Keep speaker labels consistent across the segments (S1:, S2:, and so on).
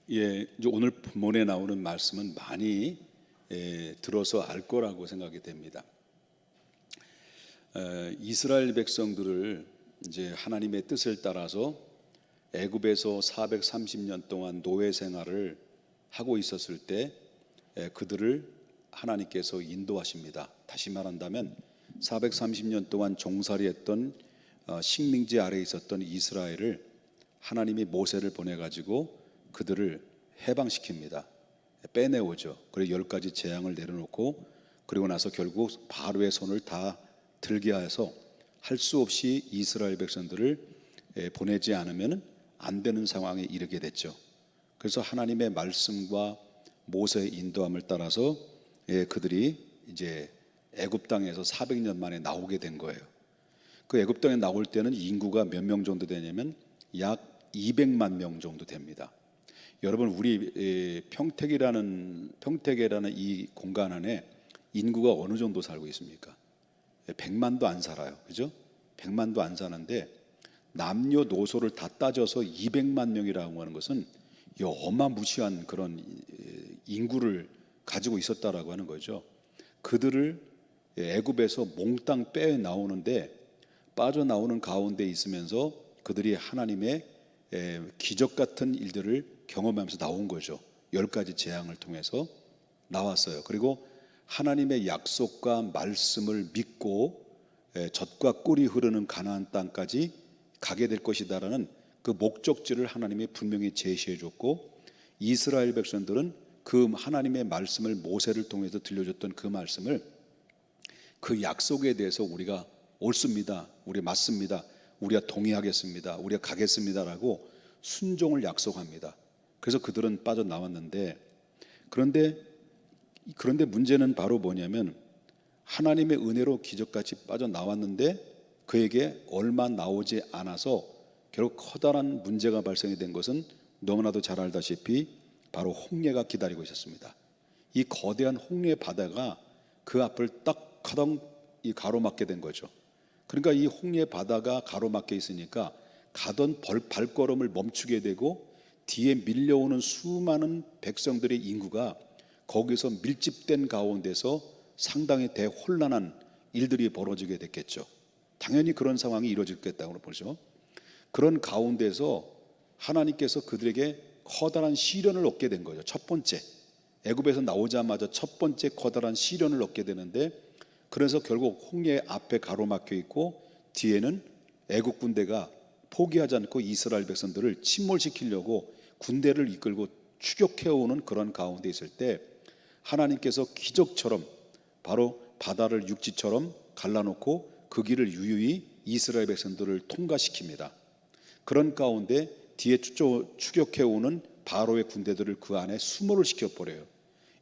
S1: 이제 오늘 본문에 나오는 말씀은 많이 들어서 알 거라고 생각이 됩니다. 이스라엘 백성들을 이제 하나님의 뜻을 따라서 애굽에서 430년 동안 노예 생활을 하고 있었을 때 그들을 하나님께서 인도하십니다. 다시 말한다면 430년 동안 종살이했던 식민지 아래에 있었던 이스라엘을 하나님이 모세를 보내가지고 그들을 해방시킵니다. 빼내오죠. 그리고 10가지 재앙을 내려놓고 그리고 나서 결국 바로의 손을 다 들게 해서 할 수 없이 이스라엘 백성들을 보내지 않으면 안 되는 상황에 이르게 됐죠. 그래서 하나님의 말씀과 모세의 인도함을 따라서 그들이 이제 애굽 땅에서 400년 만에 나오게 된 거예요. 그 애굽 땅에 나올 때는 인구가 몇 명 정도 되냐면 약 200만 명 정도 됩니다. 여러분, 우리 평택이라는 이 공간 안에 인구가 어느 정도 살고 있습니까? 100만도 안 살아요. 그죠? 100만도 안 사는데 남녀노소를 다 따져서 200만 명이라고 하는 것은 어마무시한 그런 인구를 가지고 있었다라고 하는 거죠. 그들을 애굽에서 몽땅 빼 나오는데 빠져나오는 가운데 있으면서 그들이 하나님의 기적 같은 일들을 경험하면서 나온 거죠. 10가지 재앙을 통해서 나왔어요. 그리고 하나님의 약속과 말씀을 믿고 젖과 꿀이 흐르는 가나안 땅까지 가게 될 것이다라는 그 목적지를 하나님이 분명히 제시해 줬고, 이스라엘 백성들은 그 하나님의 말씀을 모세를 통해서 들려줬던 그 말씀을, 그 약속에 대해서 우리가 옳습니다, 우리 맞습니다, 우리가 동의하겠습니다, 우리가 가겠습니다라고 순종을 약속합니다. 그래서 그들은 빠져나왔는데, 그런데 문제는 바로 뭐냐면 하나님의 은혜로 기적같이 빠져나왔는데 그에게 얼마 나오지 않아서 결국 커다란 문제가 발생이 된 것은 너무나도 잘 알다시피 바로 홍해가 기다리고 있었습니다. 이 거대한 홍해 바다가 그 앞을 딱 가동 가로막게 된 거죠. 그러니까 이 홍해 바다가 가로막혀 있으니까 가던 발걸음을 멈추게 되고 뒤에 밀려오는 수많은 백성들의 인구가 거기서 밀집된 가운데서 상당히 대혼란한 일들이 벌어지게 됐겠죠. 당연히 그런 상황이 이루어지겠다고 보죠. 그런 가운데서 하나님께서 그들에게 커다란 시련을 얻게 된 거죠. 첫 번째, 애굽에서 나오자마자 첫 번째 커다란 시련을 얻게 되는데, 그래서 결국 홍해 앞에 가로막혀 있고 뒤에는 애굽 군대가 포기하지 않고 이스라엘 백성들을 침몰시키려고 군대를 이끌고 추격해오는 그런 가운데 있을 때 하나님께서 기적처럼 바로 바다를 육지처럼 갈라놓고 그 길을 유유히 이스라엘 백성들을 통과시킵니다. 그런 가운데 뒤에 추격해오는 바로의 군대들을 그 안에 수모를 시켜버려요.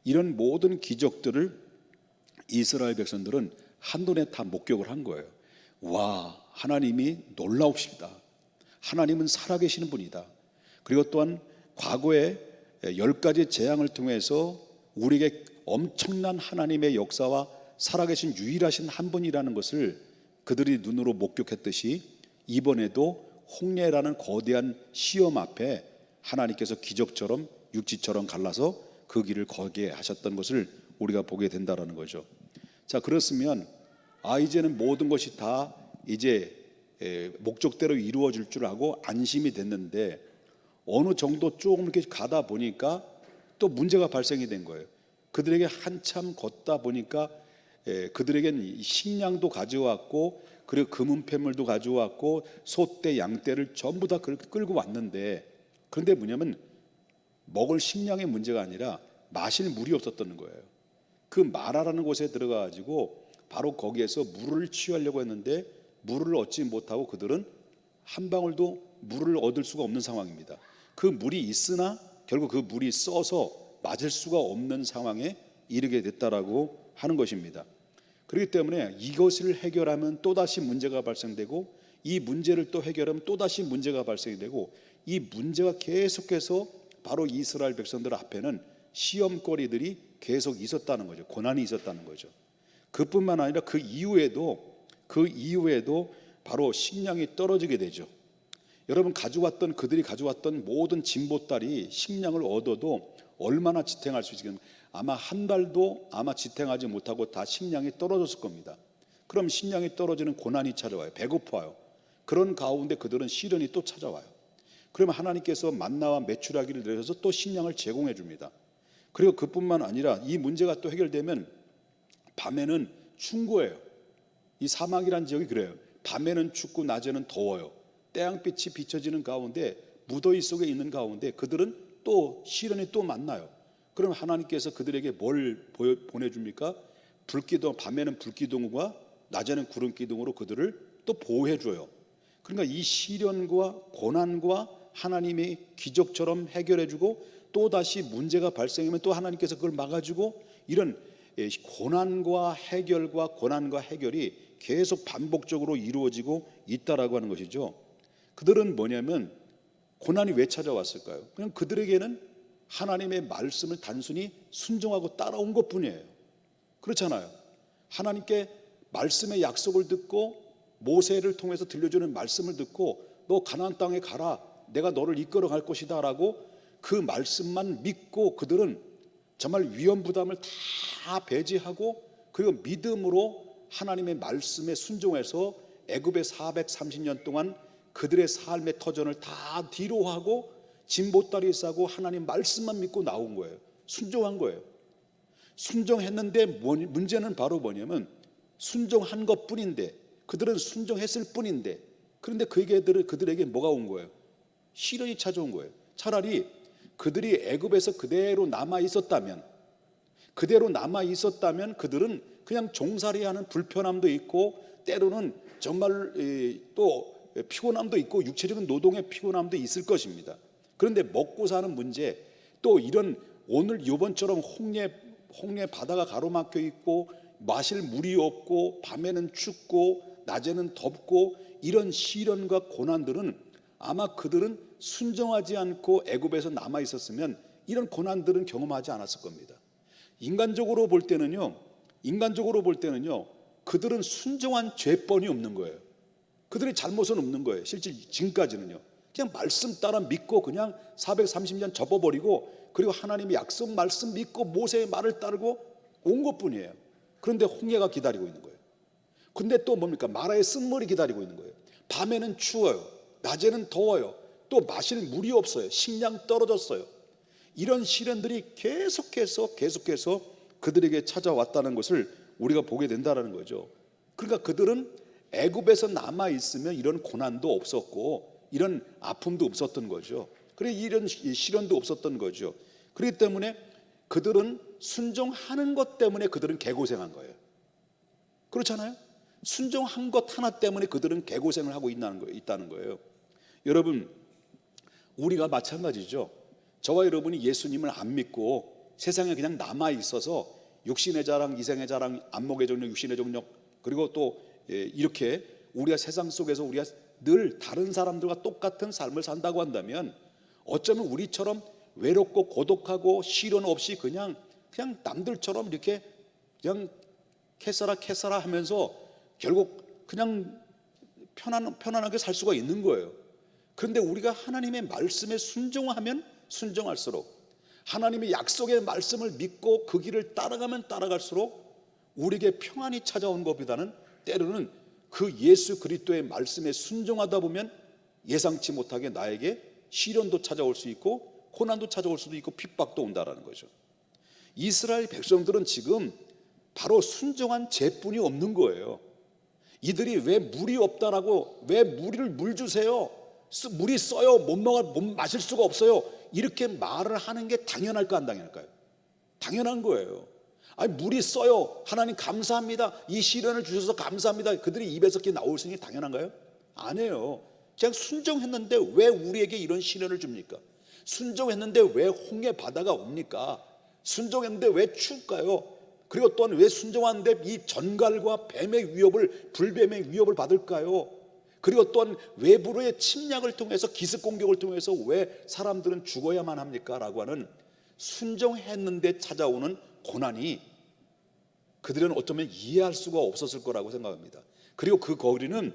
S1: 이런 모든 기적들을 이스라엘 백성들은 한눈에 다 목격을 한 거예요. 와, 하나님이 놀라우십니다. 하나님은 살아계시는 분이다. 그리고 또한 과거에 10가지 재앙을 통해서 우리에게 엄청난 하나님의 역사와 살아계신 유일하신 한 분이라는 것을 그들이 눈으로 목격했듯이 이번에도 홍해라는 거대한 시험 앞에 하나님께서 기적처럼 육지처럼 갈라서 그 길을 거게 하셨던 것을 우리가 보게 된다라는 거죠. 자, 그렇으면 이제는 모든 것이 다 이제 목적대로 이루어질 줄 알고 안심이 됐는데 어느 정도 조금 이렇게 가다 보니까 또 문제가 발생이 된 거예요. 그들에게 한참 걷다 보니까 그들에겐 식량도 가져왔고 그리고 금은폐물도 가져왔고 소떼 양떼를 전부 다 끌고 왔는데, 그런데 뭐냐면 먹을 식량의 문제가 아니라 마실 물이 없었던 거예요. 그 마라라는 곳에 들어가가지고 바로 거기에서 물을 취하려고 했는데 물을 얻지 못하고 그들은 한 방울도 물을 얻을 수가 없는 상황입니다. 그 물이 있으나 결국 그 물이 써서 맞을 수가 없는 상황에 이르게 됐다라고 하는 것입니다. 그렇기 때문에 이것을 해결하면 또다시 문제가 발생되고 이 문제를 또 해결하면 또다시 문제가 발생이 되고 이 문제가 계속해서 바로 이스라엘 백성들 앞에는 시험거리들이 계속 있었다는 거죠. 고난이 있었다는 거죠. 그뿐만 아니라 그 이후에도 바로 식량이 떨어지게 되죠. 여러분 그들이 가져왔던 모든 진보딸이 식량을 얻어도 얼마나 지탱할 수 있겠는가? 아마 한 달도 아마 지탱하지 못하고 다 식량이 떨어졌을 겁니다. 그럼 식량이 떨어지는 고난이 찾아와요. 배고파요. 그런 가운데 그들은 시련이 또 찾아와요. 그러면 하나님께서 만나와 메추라기를 내려서 또 식량을 제공해 줍니다. 그리고 그뿐만 아니라 이 문제가 또 해결되면 밤에는 추운 거예요. 이 사막이란 지역이 그래요. 밤에는 춥고 낮에는 더워요. 태양빛이 비춰지는 가운데 무더위 속에 있는 가운데 그들은 또 시련이 또 만나요. 그럼 하나님께서 그들에게 뭘 보내줍니까? 불기둥, 밤에는 불기둥과 낮에는 구름기둥으로 그들을 또 보호해줘요. 그러니까 이 시련과 고난과 하나님이 기적처럼 해결해주고 또다시 문제가 발생하면 또 하나님께서 그걸 막아주고 이런 고난과 해결과 고난과 해결이 계속 반복적으로 이루어지고 있다라고 하는 것이죠. 그들은 뭐냐면 고난이 왜 찾아왔을까요? 그냥 그들에게는 하나님의 말씀을 단순히 순종하고 따라온 것뿐이에요. 그렇잖아요. 하나님께 말씀의 약속을 듣고 모세를 통해서 들려주는 말씀을 듣고 너 가나안 땅에 가라, 내가 너를 이끌어 갈 것이다 라고 그 말씀만 믿고 그들은 정말 위험 부담을 다 배제하고 그리고 믿음으로 하나님의 말씀에 순종해서 애굽의 430년 동안 그들의 삶의 터전을 다 뒤로하고 진보다리 싸고 하나님 말씀만 믿고 나온 거예요. 순종한 거예요. 순종했는데 문제는 바로 뭐냐면 순종한 것뿐인데 그들은 순종했을 뿐인데 그런데 그들에게 뭐가 온 거예요? 시련이 찾아온 거예요. 차라리 그들이 애굽에서 그대로 남아 있었다면 그들은 그냥 종살이하는 불편함도 있고 때로는 정말 또 피곤함도 있고 육체적인 노동의 피곤함도 있을 것입니다. 그런데 먹고 사는 문제 또 이런 오늘 이번처럼 홍해 바다가 가로막혀 있고 마실 물이 없고 밤에는 춥고 낮에는 덥고 이런 시련과 고난들은 아마 그들은 순종하지 않고 애굽에서 남아 있었으면 이런 고난들은 경험하지 않았을 겁니다. 인간적으로 볼 때는요 그들은 순종한 죄뻔이 없는 거예요. 그들의 잘못은 없는 거예요. 실제 지금까지는요 그냥 말씀 따라 믿고 그냥 430년 접어버리고 그리고 하나님의 약속 말씀 믿고 모세의 말을 따르고 온 것뿐이에요. 그런데 홍해가 기다리고 있는 거예요. 근데 또 뭡니까? 마라의 쓴물이 기다리고 있는 거예요. 밤에는 추워요. 낮에는 더워요. 또 마실 물이 없어요. 식량 떨어졌어요. 이런 시련들이 계속해서 그들에게 찾아왔다는 것을 우리가 보게 된다는 거죠. 그러니까 그들은 애굽에서 남아 있으면 이런 고난도 없었고 이런 아픔도 없었던 거죠. 그래 이런 시련도 없었던 거죠. 그렇기 때문에 그들은 순종하는 것 때문에 그들은 개고생한 거예요. 그렇잖아요. 순종한 것 하나 때문에 그들은 개고생을 하고 있다는 거예요. 여러분 우리가 마찬가지죠. 저와 여러분이 예수님을 안 믿고 세상에 그냥 남아 있어서 육신의 자랑, 이생의 자랑, 안목의 정력, 육신의 정력 그리고 또 이렇게 우리가 세상 속에서 우리가 늘 다른 사람들과 똑같은 삶을 산다고 한다면 어쩌면 우리처럼 외롭고 고독하고 시련 없이 그냥 남들처럼 이렇게 그냥 캐사라 하면서 결국 그냥 편안하게 살 수가 있는 거예요. 그런데 우리가 하나님의 말씀에 순종하면 순종할수록 하나님의 약속의 말씀을 믿고 그 길을 따라가면 따라갈수록 우리에게 평안이 찾아온 것보다는 때로는 그 예수 그리스도의 말씀에 순종하다 보면 예상치 못하게 나에게 시련도 찾아올 수 있고 고난도 찾아올 수도 있고 핍박도 온다라는 거죠. 이스라엘 백성들은 지금 바로 순종한 죄뿐이 없는 거예요. 이들이 왜 물이 없다라고 왜 물 주세요? 물이 써요. 못 마실 수가 없어요. 이렇게 말을 하는 게 당연할까 안 당연할까요? 당연한 거예요. 아니 물이 써요. 하나님 감사합니다. 이 시련을 주셔서 감사합니다. 그들이 입에서 이렇게 나올 수 있는 게 당연한가요? 아니에요. 그냥 순종했는데 왜 우리에게 이런 시련을 줍니까? 순종했는데 왜 홍해 바다가 옵니까? 순종했는데 왜 추울까요? 그리고 또한 왜 순종하는데 이 전갈과 뱀의 위협을 불뱀의 위협을 받을까요? 그리고 또한 외부로의 침략을 통해서 기습 공격을 통해서 왜 사람들은 죽어야만 합니까? 라고 하는 순종했는데 찾아오는 고난이 그들은 어쩌면 이해할 수가 없었을 거라고 생각합니다. 그리고 그 거리는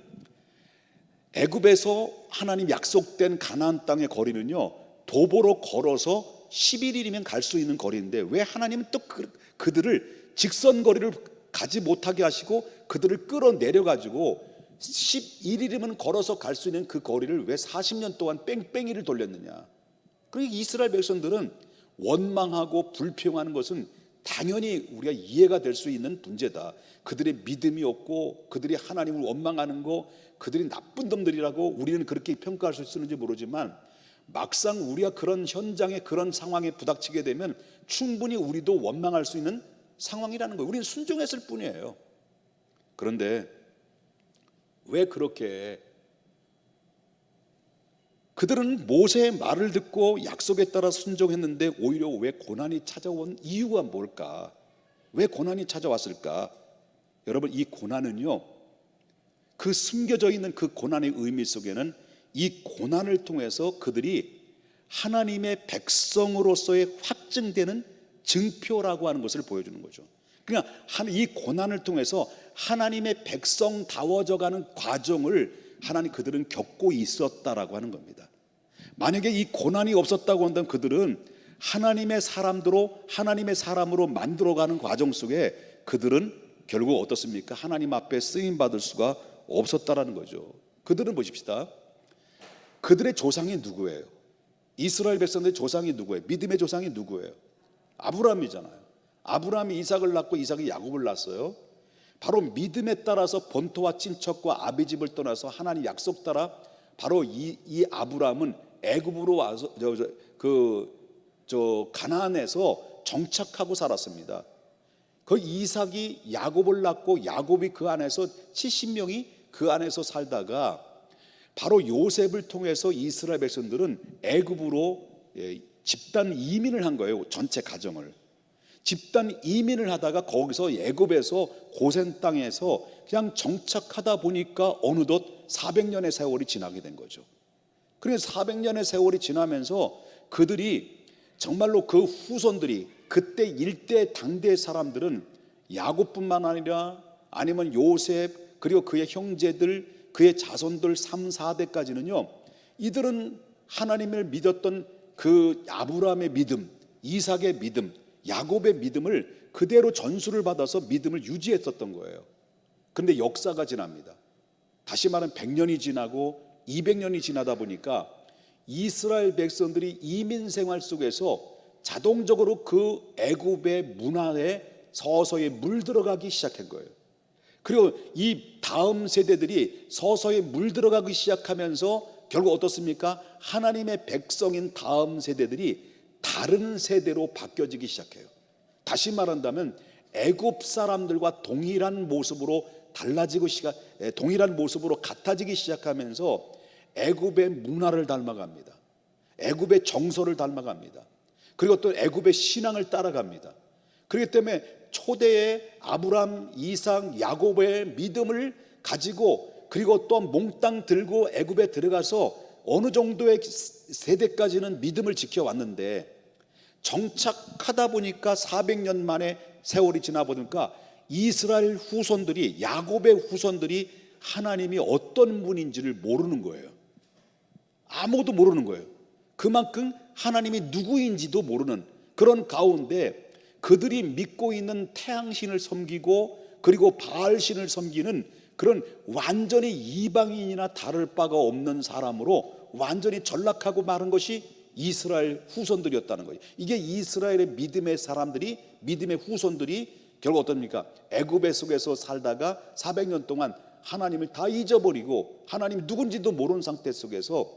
S1: 애굽에서 하나님 약속된 가나안 땅의 거리는요, 도보로 걸어서 11일이면 갈 수 있는 거리인데 왜 하나님은 또 그들을 직선 거리를 가지 못하게 하시고 그들을 끌어내려 가지고 11일이면 걸어서 갈 수 있는 그 거리를 왜 40년 동안 뺑뺑이를 돌렸느냐. 그러니까 이스라엘 백성들은 원망하고 불평하는 것은 당연히 우리가 이해가 될 수 있는 문제다. 그들의 믿음이 없고 그들이 하나님을 원망하는 거, 그들이 나쁜 놈들이라고 우리는 그렇게 평가할 수 있는지 모르지만 막상 우리가 그런 현장에 그런 상황에 부닥치게 되면 충분히 우리도 원망할 수 있는 상황이라는 거예요. 우리는 순종했을 뿐이에요. 그런데 왜 그렇게 그들은 모세의 말을 듣고 약속에 따라 순종했는데 오히려 왜 고난이 찾아온 이유가 뭘까? 왜 고난이 찾아왔을까? 여러분, 이 고난은요, 그 숨겨져 있는 그 고난의 의미 속에는 이 고난을 통해서 그들이 하나님의 백성으로서의 확증되는 증표라고 하는 것을 보여주는 거죠. 그러니까 이 고난을 통해서 하나님의 백성다워져가는 과정을 하나님 그들은 겪고 있었다라고 하는 겁니다. 만약에 이 고난이 없었다고 한다면 그들은 하나님의 사람으로 만들어가는 과정 속에 그들은 결국 어떻습니까? 하나님 앞에 쓰임 받을 수가 없었다라는 거죠. 그들은 보십시다. 그들의 조상이 누구예요? 이스라엘 백성들의 조상이 누구예요? 믿음의 조상이 누구예요? 아브라함이잖아요. 아브라함이 이삭을 낳고 이삭이 야곱을 낳았어요. 바로 믿음에 따라서 본토와 친척과 아비 집을 떠나서 하나님 약속 따라 바로 이 아브라함은 애굽으로 와서 가나안에서 정착하고 살았습니다. 그 이삭이 야곱을 낳고 야곱이 그 안에서 70명이 그 안에서 살다가 바로 요셉을 통해서 이스라엘 백성들은 애굽으로 집단 이민을 한 거예요. 전체 가정을 집단 이민을 하다가 거기서 애굽에서 고센 땅에서 그냥 정착하다 보니까 어느덧 400년의 세월이 지나게 된 거죠. 그래서 400년의 세월이 지나면서 그들이 정말로 그 후손들이 그때 일대 당대의 사람들은 야곱뿐만 아니라 아니면 요셉 그리고 그의 형제들 그의 자손들 3, 4대까지는요 이들은 하나님을 믿었던 그 아브라함의 믿음, 이삭의 믿음, 야곱의 믿음을 그대로 전수를 받아서 믿음을 유지했었던 거예요. 그런데 역사가 지납니다. 다시 말하면 100년이 지나고 200년이 지나다 보니까 이스라엘 백성들이 이민 생활 속에서 자동적으로 그 애굽의 문화에 서서히 물들어가기 시작한 거예요. 그리고 이 다음 세대들이 서서히 물들어가기 시작하면서 결국 어떻습니까? 하나님의 백성인 다음 세대들이 다른 세대로 바뀌어지기 시작해요. 다시 말한다면 애굽 사람들과 동일한 모습으로 동일한 모습으로 같아지기 시작하면서 애굽의 문화를 닮아갑니다. 애굽의 정서를 닮아갑니다. 그리고 또 애굽의 신앙을 따라갑니다. 그렇기 때문에 초대의 아브람, 이삭, 야곱의 믿음을 가지고 그리고 또 몽땅 들고 애굽에 들어가서 어느 정도의 세대까지는 믿음을 지켜왔는데 정착하다 보니까 400년 만에 세월이 지나 보니까 이스라엘 후손들이 야곱의 후손들이 하나님이 어떤 분인지를 모르는 거예요. 아무도 모르는 거예요. 그만큼 하나님이 누구인지도 모르는 그런 가운데 그들이 믿고 있는 태양신을 섬기고 그리고 바알신을 섬기는 그런 완전히 이방인이나 다를 바가 없는 사람으로 완전히 전락하고 마른 것이 이스라엘 후손들이었다는 거예요. 이게 이스라엘의 믿음의 사람들이 믿음의 후손들이 결국 어떻습니까? 애굽의 속에서 살다가 400년 동안 하나님을 다 잊어버리고 하나님이 누군지도 모르는 상태 속에서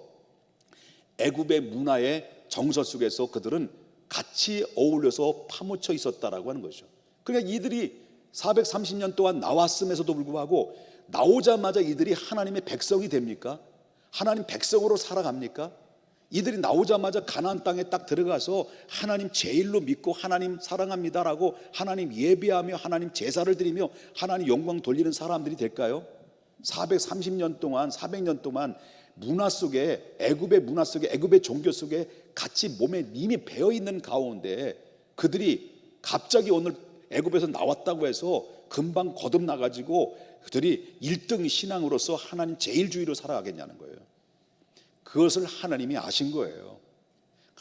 S1: 애굽의 문화의 정서 속에서 그들은 같이 어울려서 파묻혀 있었다라고 하는 거죠. 그러니까 이들이 430년 동안 나왔음에서도 불구하고 나오자마자 이들이 하나님의 백성이 됩니까? 하나님 백성으로 살아갑니까? 이들이 나오자마자 가나안 땅에 딱 들어가서 하나님 제일로 믿고 하나님 사랑합니다라고 하나님 예배하며 하나님 제사를 드리며 하나님 영광 돌리는 사람들이 될까요? 430년 동안 400년 동안 문화 속에 애굽의 문화 속에 애굽의 종교 속에 같이 몸에 이미 배어 있는 가운데 그들이 갑자기 오늘 애굽에서 나왔다고 해서 금방 거듭나가지고 그들이 1등 신앙으로서 하나님 제일주의로 살아가겠냐는 거예요. 그것을 하나님이 아신 거예요.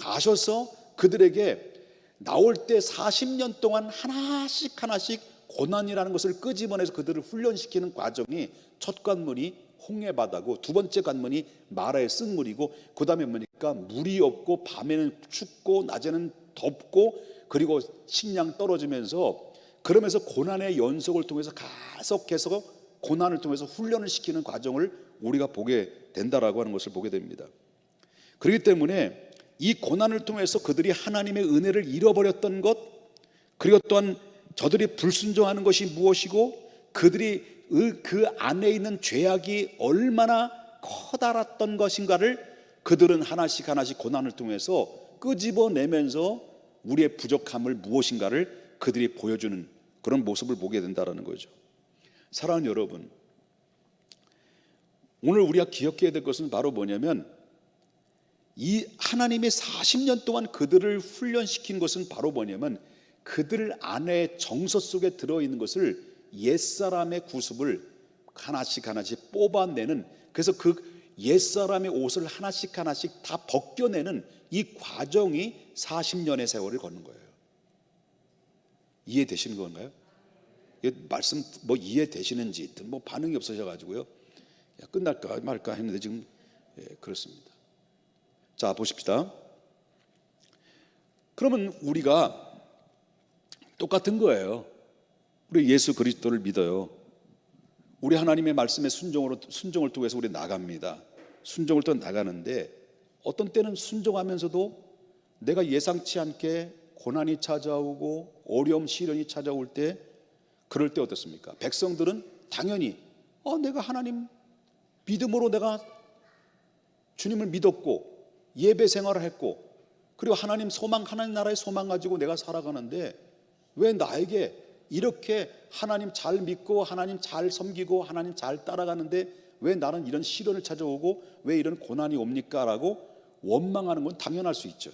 S1: 아셔서 그들에게 나올 때 40년 동안 하나씩 하나씩 고난이라는 것을 끄집어내서 그들을 훈련시키는 과정이, 첫 관문이 홍해바다고 두 번째 관문이 마라의 쓴물이고, 그 다음에 뭐니까 물이 없고 밤에는 춥고 낮에는 덥고 그리고 식량 떨어지면서, 그러면서 고난의 연속을 통해서 계속해서 고난을 통해서 훈련을 시키는 과정을 우리가 보게 된다라고 하는 것을 보게 됩니다. 그렇기 때문에 이 고난을 통해서 그들이 하나님의 은혜를 잃어버렸던 것, 그리고 또한 저들이 불순종하는 것이 무엇이고 그들이 그 안에 있는 죄악이 얼마나 커다랐던 것인가를 그들은 하나씩 하나씩 고난을 통해서 끄집어내면서 우리의 부족함을 무엇인가를 그들이 보여주는 그런 모습을 보게 된다는 거죠. 사랑하는 여러분, 오늘 우리가 기억해야 될 것은 바로 뭐냐면, 이 하나님의 40년 동안 그들을 훈련시킨 것은 바로 뭐냐면, 그들 안에 정서 속에 들어있는 것을, 옛사람의 구습을 하나씩 하나씩 뽑아내는, 그래서 그 옛사람의 옷을 하나씩 하나씩 다 벗겨내는 이 과정이 40년의 세월을 걷는 거예요. 이해되시는 건가요? 말씀 뭐 이해되시는지 뭐 반응이 없으셔가지고요, 끝날까 말까 했는데 지금 그렇습니다. 자, 보십시다. 그러면 우리가 똑같은 거예요. 우리 예수 그리스도를 믿어요. 우리 하나님의 말씀에 순종을 통해서 우리 나갑니다. 순종을 통해 나가는데, 어떤 때는 순종하면서도 내가 예상치 않게 고난이 찾아오고 어려움, 시련이 찾아올 때, 그럴 때 어떻습니까? 백성들은 당연히 내가 하나님 믿음으로 내가 주님을 믿었고 예배 생활을 했고 그리고 하나님 소망, 하나님 나라의 소망 가지고 내가 살아가는데, 왜 나에게 이렇게 하나님 잘 믿고 하나님 잘 섬기고 하나님 잘 따라가는데 왜 나는 이런 시련을 찾아오고 왜 이런 고난이 옵니까? 라고 원망하는 건 당연할 수 있죠.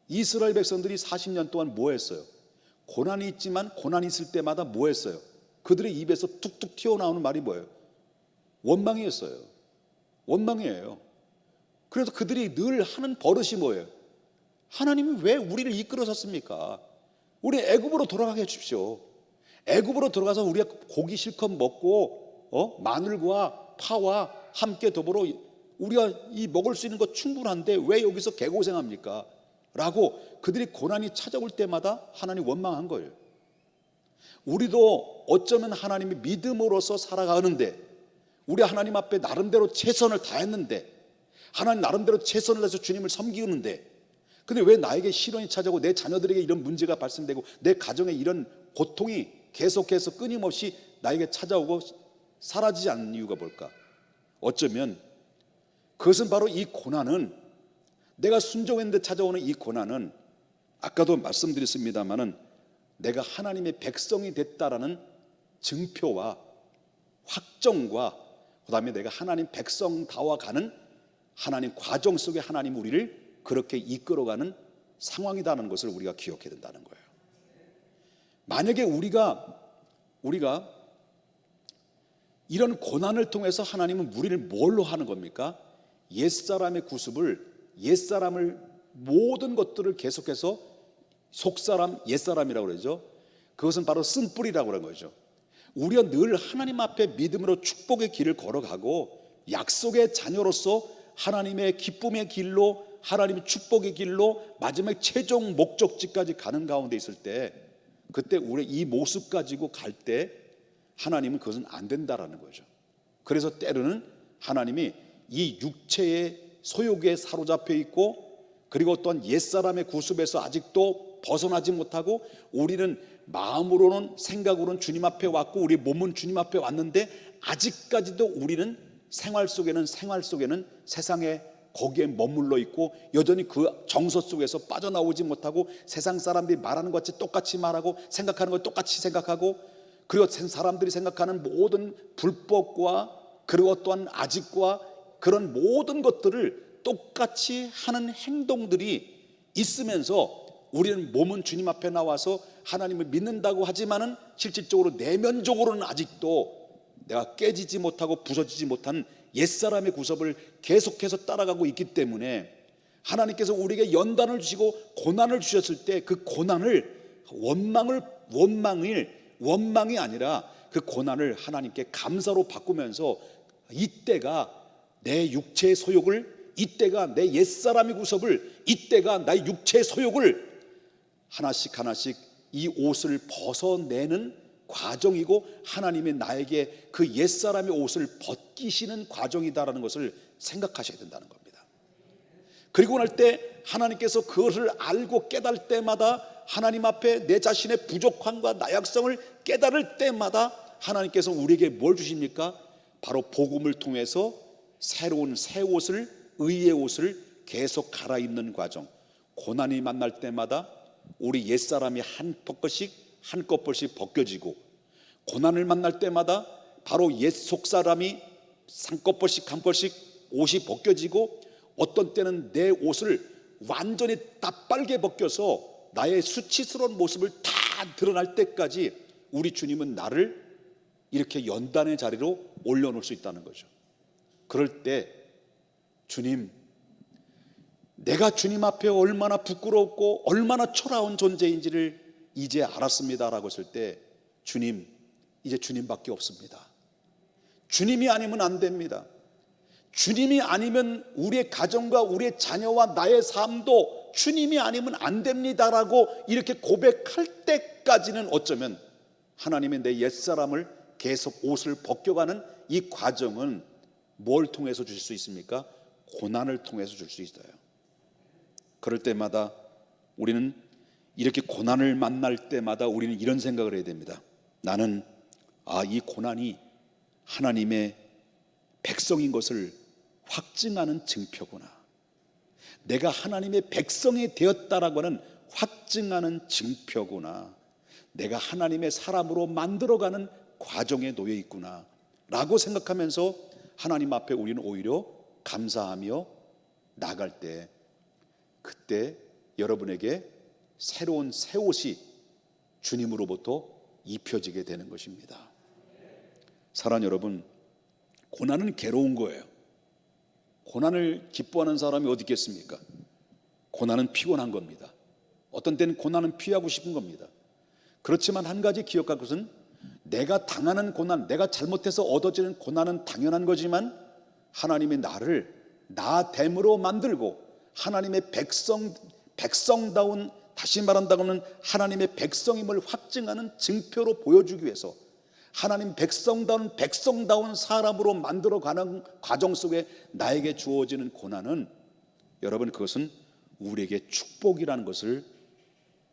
S1: 이스라엘 백성들이 40년 동안 뭐 했어요? 고난이 있지만 고난이 있을 때마다 뭐 했어요? 그들의 입에서 툭툭 튀어나오는 말이 뭐예요? 원망이었어요. 원망이에요. 그래서 그들이 늘 하는 버릇이 뭐예요? 하나님이 왜 우리를 이끌어섰습니까? 우리 애굽으로 돌아가게 해주십시오. 애굽으로 들어가서 우리가 고기 실컷 먹고 마늘과 파와 함께 더불어 우리가 이 먹을 수 있는 거 충분한데 왜 여기서 개고생합니까? 라고 그들이 고난이 찾아올 때마다 하나님 원망한 거예요. 우리도 어쩌면 하나님이 믿음으로서 살아가는데, 우리 하나님 앞에 나름대로 최선을 다했는데, 하나님 나름대로 최선을 다해서 주님을 섬기는데, 근데 왜 나에게 시련이 찾아오고 내 자녀들에게 이런 문제가 발생되고 내 가정에 이런 고통이 계속해서 끊임없이 나에게 찾아오고 사라지지 않는 이유가 뭘까? 어쩌면 그것은 바로 이 고난은, 내가 순종했는데 찾아오는 이 고난은, 아까도 말씀드렸습니다마는 내가 하나님의 백성이 됐다라는 증표와 확정과, 그 다음에 내가 하나님 백성다워가는 하나님 과정 속에 하나님 우리를 그렇게 이끌어가는 상황이라는 것을 우리가 기억해야 된다는 거예요. 만약에 우리가 이런 고난을 통해서 하나님은 우리를 뭘로 하는 겁니까? 옛사람의 구습을, 옛사람을 모든 것들을 계속해서 속사람, 옛사람이라고 그러죠. 그것은 바로 쓴뿌리라고 그런 거죠. 우리가 늘 하나님 앞에 믿음으로 축복의 길을 걸어가고 약속의 자녀로서 하나님의 기쁨의 길로, 하나님의 축복의 길로 마지막 최종 목적지까지 가는 가운데 있을 때, 그때 우리 이 모습 가지고 갈 때 하나님은 그것은 안 된다라는 거죠. 그래서 때로는 하나님이 이 육체의 소욕에 사로잡혀 있고, 그리고 또한 옛사람의 구습에서 아직도 벗어나지 못하고, 우리는 마음으로는 생각으로는 주님 앞에 왔고 우리 몸은 주님 앞에 왔는데 아직까지도 우리는 생활 속에는 세상에 거기에 머물러 있고 여전히 그 정서 속에서 빠져나오지 못하고 세상 사람들이 말하는 것 같이 똑같이 말하고 생각하는 것 똑같이 생각하고, 그리고 사람들이 생각하는 모든 불법과 그리고 또한 아직과 그런 모든 것들을 똑같이 하는 행동들이 있으면서 우리는 몸은 주님 앞에 나와서 하나님을 믿는다고 하지만은 실질적으로 내면적으로는 아직도 내가 깨지지 못하고 부서지지 못한 옛사람의 구습을 계속해서 따라가고 있기 때문에 하나님께서 우리에게 연단을 주시고 고난을 주셨을 때 그 고난을 원망이 아니라 그 고난을 하나님께 감사로 바꾸면서 이때가 내 육체의 소욕을, 이때가 내 옛사람의 구습을, 이때가 나의 육체의 소욕을 하나씩 하나씩 이 옷을 벗어내는 과정이고 하나님이 나에게 그 옛사람의 옷을 벗기시는 과정이다라는 것을 생각하셔야 된다는 겁니다. 그리고 날 때 하나님께서 그것을 알고 깨달을 때마다 하나님 앞에 내 자신의 부족함과 나약성을 깨달을 때마다 하나님께서 우리에게 뭘 주십니까? 바로 복음을 통해서 새로운 새 옷을, 의의 옷을 계속 갈아입는 과정. 고난이 만날 때마다 우리 옛사람이 한꺼번씩 벗겨지고, 고난을 만날 때마다 바로 옛 속사람이 한꺼번씩 옷이 벗겨지고, 어떤 때는 내 옷을 완전히 다 빨개 벗겨서 나의 수치스러운 모습을 다 드러날 때까지 우리 주님은 나를 이렇게 연단의 자리로 올려놓을 수 있다는 거죠. 그럴 때 주님, 내가 주님 앞에 얼마나 부끄럽고 얼마나 초라한 존재인지를 이제 알았습니다라고 했을 때 주님, 이제 주님밖에 없습니다. 주님이 아니면 안 됩니다. 주님이 아니면 우리의 가정과 우리의 자녀와 나의 삶도 주님이 아니면 안 됩니다라고 이렇게 고백할 때까지는 어쩌면 하나님이 내 옛사람을 계속 옷을 벗겨가는 이 과정은 뭘 통해서 주실 수 있습니까? 고난을 통해서 줄 수 있어요. 그럴 때마다 우리는 이렇게 고난을 만날 때마다 우리는 이런 생각을 해야 됩니다. 나는 이 고난이 하나님의 백성인 것을 확증하는 증표구나. 내가 하나님의 백성이 되었다라고 하는 확증하는 증표구나. 내가 하나님의 사람으로 만들어가는 과정에 놓여 있구나 라고 생각하면서 하나님 앞에 우리는 오히려 감사하며 나갈 때, 그때 여러분에게 새로운 새 옷이 주님으로부터 입혀지게 되는 것입니다. 사랑하는 여러분, 고난은 괴로운 거예요. 고난을 기뻐하는 사람이 어디 있겠습니까? 고난은 피곤한 겁니다. 어떤 때는 고난은 피하고 싶은 겁니다. 그렇지만 한 가지 기억할 것은 내가 당하는 고난, 내가 잘못해서 얻어지는 고난은 당연한 거지만 하나님이 나를 나됨으로 만들고 하나님의 백성다운, 다시 말한다고는 하나님의 백성임을 확증하는 증표로 보여주기 위해서 하나님 백성다운 사람으로 만들어가는 과정 속에 나에게 주어지는 고난은, 여러분, 그것은 우리에게 축복이라는 것을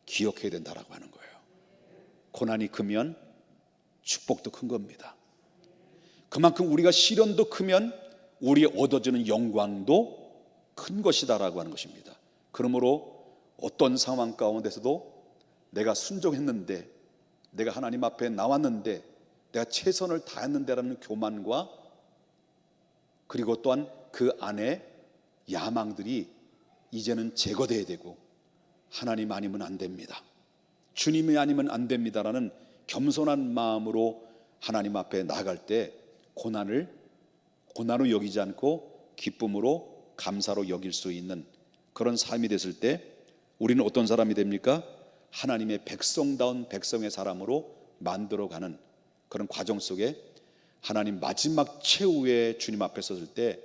S1: 기억해야 된다라고 하는 거예요. 고난이 크면 축복도 큰 겁니다. 그만큼 우리가 시련도 크면 우리의 얻어지는 영광도 큰 것이다라고 하는 것입니다. 그러므로 어떤 상황 가운데서도 내가 순종했는데, 내가 하나님 앞에 나왔는데, 내가 최선을 다했는데라는 교만과, 그리고 또한 그 안에 야망들이 이제는 제거돼야 되고, 하나님 아니면 안 됩니다, 주님이 아니면 안 됩니다라는 겸손한 마음으로 하나님 앞에 나아갈 때 고난을 고난으로 여기지 않고 기쁨으로, 감사로 여길 수 있는 그런 삶이 됐을 때 우리는 어떤 사람이 됩니까? 하나님의 백성다운 백성의 사람으로 만들어가는 그런 과정 속에 하나님 마지막 최후의 주님 앞에 섰을 때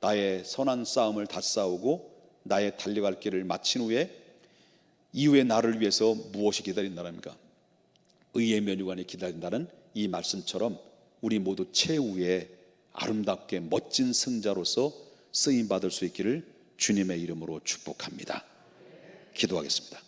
S1: 나의 선한 싸움을 다 싸우고 나의 달려갈 길을 마친 후에 이후에 나를 위해서 무엇이 기다린다랍니까? 의의 면류관이 기다린다는 이 말씀처럼 우리 모두 최후에 아름답게 멋진 승자로서 쓰임받을 수 있기를 주님의 이름으로 축복합니다. 기도하겠습니다.